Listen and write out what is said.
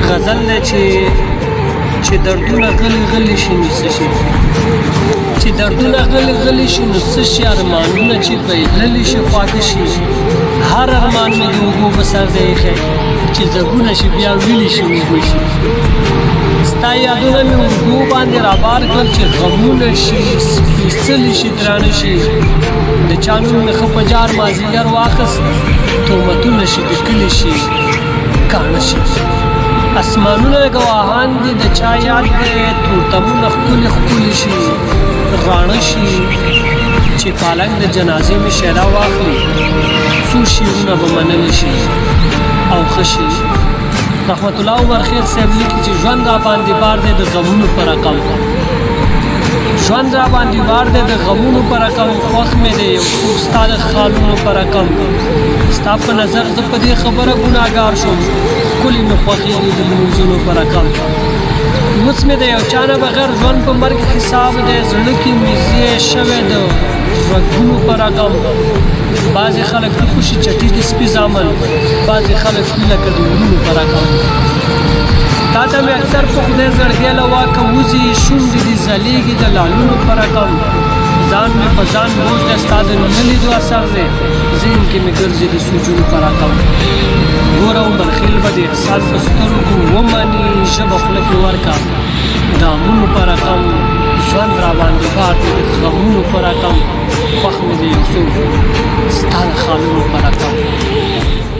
غزل دی چې دردونه غلی غلی شي نو څه شي چې دردونه غلی غلی شي نو څه شي ارمانونه چې بایللی شي خواږه شي هر ارمان مې د اوبو په سر دی ایښی چې ځګونه شي بیا ویلی شي اوبه شي ستا یادونه مې اوږدو باندې رابار کړل چې غمونه شي سپېڅلي شي درانه شي د چا نوم مې ښه په جار مازدیګر واخیست تهمتونه شي د کلي شي کاڼه شي اسمانونه ګواهان دي د چا یاد دی تورتمونه ښکلي ښکلي شي راڼه شي چې پالنګ د جنازې مې شیدا واخلي څو شعرونه به منلی شي او ښه شي رحمت الله عمر خیر صاحب لیکي چې ژوند را باندې بار دی د غمونو په رقم ژوند را باندې بار دی د غمونو په رقم خوښ مې دی یو څوک ستا د خالونو په رقم ستا په نظر زه په دې خبره ګناهګار شوم ښکلي مې خوښېږي د لمونځونو په رقم اوس مې د یو چا نه بغیر ژوند په مرګ حساب دی زړه کې مې ځای شوی د رګونو په رقم بعضې خلک د خوشي چټي د سپي زامن بعضې خلک وي لکه د ورونو په رقم تا ته مې اکثر په خدای زړګی له واکه وځي شونډې دې ځلېږي د لالونو په رقم ځان مې په ځان بوج دی ستا د نه لیدو اثر دی ذهن کې مې ګرځي د سوچونو په رقم ګوره عمر خیل به د احساس په سترګو ومني ژبه خوله کې ورکړه د امونو په رقم ژوند را باندې بار دی د غمونو په رقم خوښ مې دی یو څوک ستا د خالونو په رقم